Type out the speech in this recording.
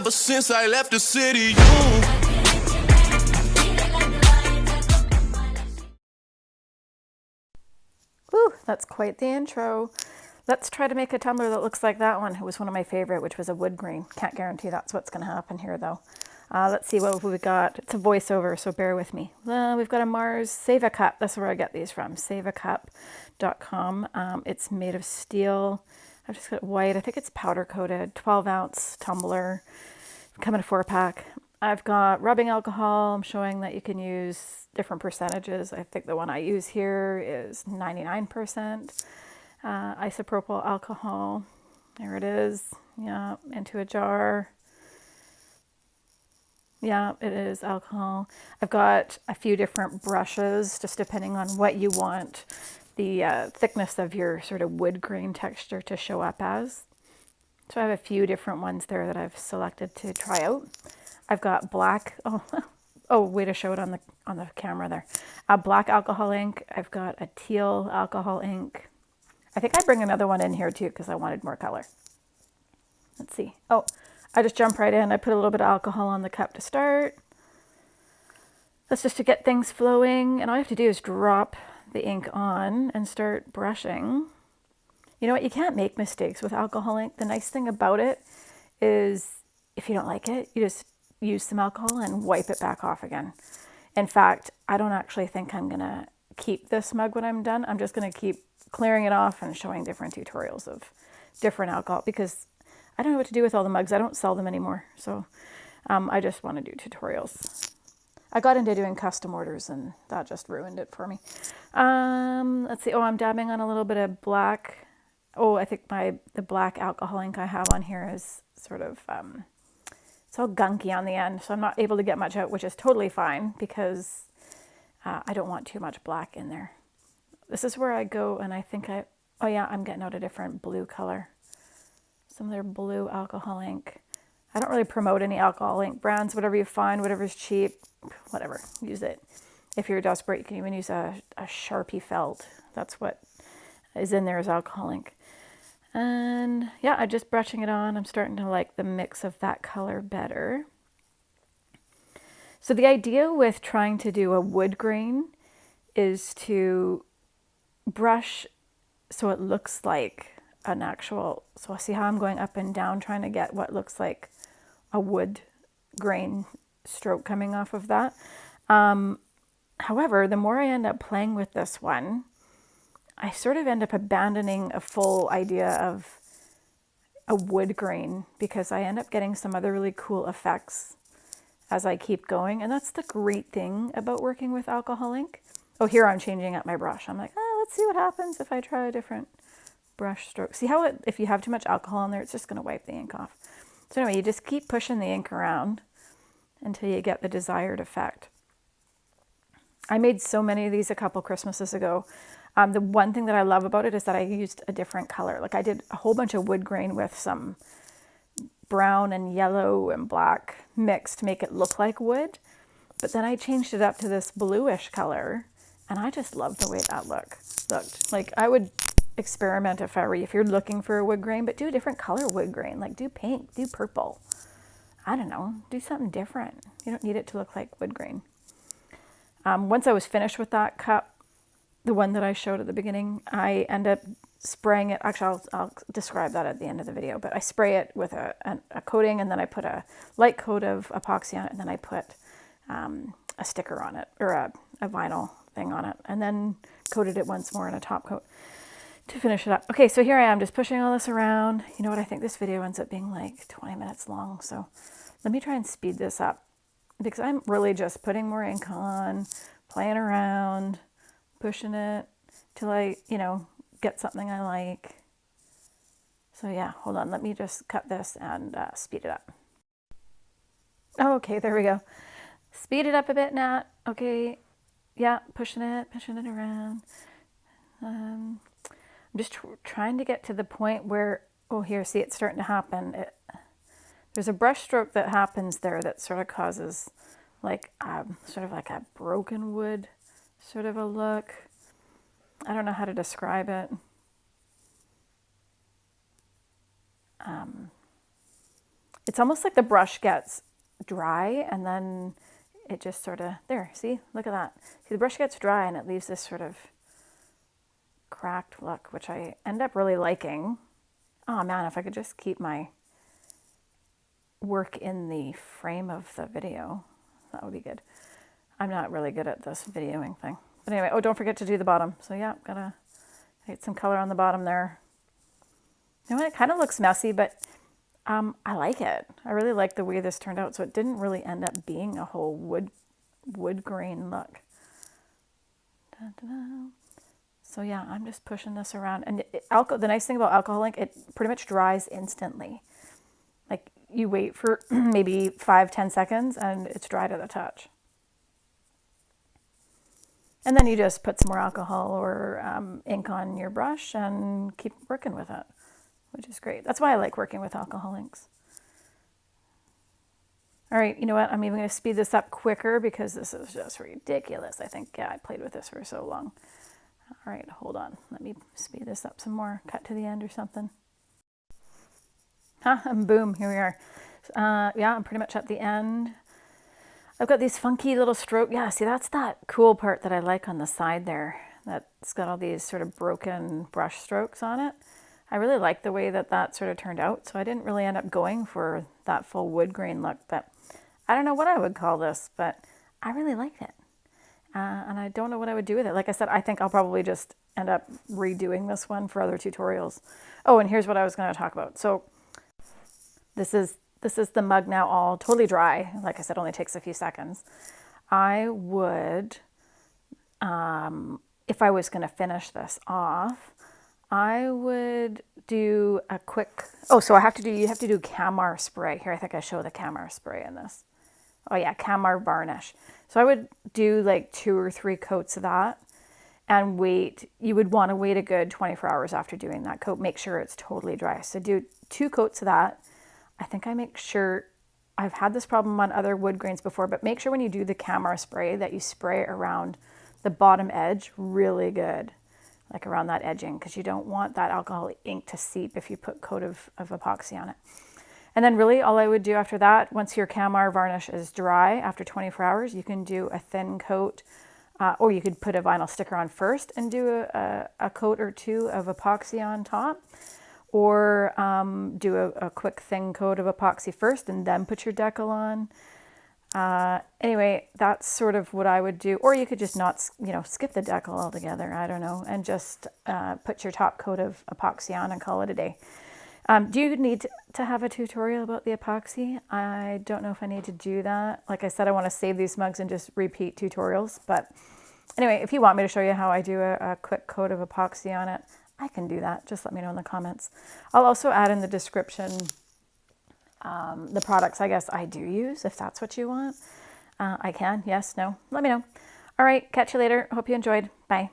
ever since I left the city. Ooh, that's quite the intro. Let's try to make a tumbler that looks like that one. It was one of my favorite, which was a wood grain. Can't guarantee that's what's going to happen here, though. Let's see what we got. It's a voiceover, so bear with me. We've got a Mars Save a Cup. That's where I get these from, saveacup.com. It's made of steel. I've just got white. I think it's powder coated, 12-ounce tumbler. Come in a 4-pack. I've got rubbing alcohol. I'm showing that you can use different percentages. I think the one I use here is 99%. Isopropyl alcohol. There it is. Yeah, into a jar. Yeah, it is alcohol. I've got a few different brushes, just depending on what you want the thickness of your sort of wood grain texture to show up as. So I have a few different ones there that I've selected to try out. I've got black, way to show it on the camera there. A black alcohol ink. I've got a teal alcohol ink. I think I bring another one in here too because I wanted more color. Let's see. Oh, I just jump right in. I put a little bit of alcohol on the cup to start. That's just to get things flowing. And all you have to do is drop the ink on and start brushing. You know what? You can't make mistakes with alcohol ink. The nice thing about it is if you don't like it, you just use some alcohol and wipe it back off again. In fact, I don't actually think I'm going to keep this mug when I'm done. I'm just going to keep clearing it off and showing different tutorials of different alcohol because I don't know what to do with all the mugs. I don't sell them anymore. So I just want to do tutorials. I got into doing custom orders and that just ruined it for me. Let's see. Oh, I'm dabbing on a little bit of black. Oh, I think the black alcohol ink I have on here is sort of, it's all gunky on the end. So I'm not able to get much out, which is totally fine because I don't want too much black in there. This is where I go and I think I'm getting out a different blue color. Some of their blue alcohol ink. I don't really promote any alcohol ink brands. Whatever you find, whatever's cheap, whatever, use it. If you're desperate, you can even use a Sharpie felt. That's what is in there is alcohol ink. And yeah, I'm just brushing it on. I'm starting to like the mix of that color better. So the idea with trying to do a wood grain is to brush so it looks like an actual, so I see how I'm going up and down trying to get what looks like a wood grain stroke coming off of that. However, the more I end up playing with this one, I sort of end up abandoning a full idea of a wood grain because I end up getting some other really cool effects as I keep going. And that's the great thing about working with alcohol ink. Oh, here I'm changing up my brush. I'm like, let's see what happens if I try a different brush stroke. See how if you have too much alcohol in there, it's just going to wipe the ink off. So anyway, you just keep pushing the ink around until you get the desired effect. I made so many of these a couple Christmases ago. The one thing that I love about it is that I used a different color. Like I did a whole bunch of wood grain with some brown and yellow and black mixed to make it look like wood. But then I changed it up to this bluish color and I just love the way that looked. Like I would experiment if you're looking for a wood grain, but do a different color wood grain. Like do pink, do purple. I don't know, do something different. You don't need it to look like wood grain. Once I was finished with that cup, the one that I showed at the beginning, I end up spraying it. Actually, I'll describe that at the end of the video, but I spray it with a coating and then I put a light coat of epoxy on it and then I put a sticker on it or a vinyl thing on it and then coated it once more in a top coat to finish it up. Okay, so here I am just pushing all this around. You know what? I think this video ends up being like 20 minutes long. So let me try and speed this up because I'm really just putting more ink on, playing around, pushing it till I, get something I like. So yeah, hold on. Let me just cut this and speed it up. Okay, there we go. Speed it up a bit, Nat. Okay. Yeah, pushing it around. I'm just trying to get to the point where, here, see, it's starting to happen. There's a brush stroke that happens there that sort of causes like sort of like a broken wood sort of a look. I don't know how to describe it. it's almost like the brush gets dry and then it just sort of, there, see, look at that. See, the brush gets dry and it leaves this sort of cracked look, which I end up really liking. Oh man, if I could just keep my work in the frame of the video, that would be good. I'm not really good at this videoing thing. But anyway, oh, don't forget to do the bottom. So yeah, gotta get some color on the bottom there. You know what, it kind of looks messy, but I like it. I really like the way this turned out. So it didn't really end up being a whole wood grain look. Da-da-da. So yeah, I'm just pushing this around. And the nice thing about alcohol ink, it pretty much dries instantly. Like you wait for maybe 5-10 seconds and it's dry to the touch. And then you just put some more alcohol or ink on your brush and keep working with it, which is great. That's why I like working with alcohol inks. All right, you know what? I'm even going to speed this up quicker because this is just ridiculous. I think, yeah, I played with this for so long. All right, hold on. Let me speed this up some more. Cut to the end or something. And boom, here we are. Yeah, I'm pretty much at the end. I've got these funky little strokes. Yeah, see, that's that cool part that I like on the side there. That's got all these sort of broken brush strokes on it. I really like the way that sort of turned out. So I didn't really end up going for that full wood grain look, but I don't know what I would call this, but I really liked it. And I don't know what I would do with it. Like I said, I think I'll probably just end up redoing this one for other tutorials. Oh, and here's what I was going to talk about. So this is the mug now all totally dry. Like I said, only takes a few seconds. I would, if I was going to finish this off, I would do a quick, you have to do Camar spray. Here, I think I show the Camar spray in this. Oh yeah, Camar varnish. So I would do like 2 or 3 coats of that and wait. You would want to wait a good 24 hours after doing that coat. Make sure it's totally dry. So do 2 coats of that. I think I make sure, I've had this problem on other wood grains before, but make sure when you do the Camar spray that you spray around the bottom edge really good, like around that edging, because you don't want that alcohol ink to seep if you put a coat of epoxy on it. And then really all I would do after that, once your Camar varnish is dry, after 24 hours, you can do a thin coat, or you could put a vinyl sticker on first and do a coat or 2 of epoxy on top, or do a quick thin coat of epoxy first and then put your decal on. Anyway, that's sort of what I would do. Or you could just not, skip the decal altogether, I don't know, and just put your top coat of epoxy on and call it a day. Do you need to have a tutorial about the epoxy? I don't know if I need to do that. Like I said, I want to save these mugs and just repeat tutorials. But anyway, if you want me to show you how I do a quick coat of epoxy on it, I can do that. Just let me know in the comments. I'll also add in the description the products I guess I do use, if that's what you want. I can, yes, no, let me know. All right, catch you later. Hope you enjoyed. Bye.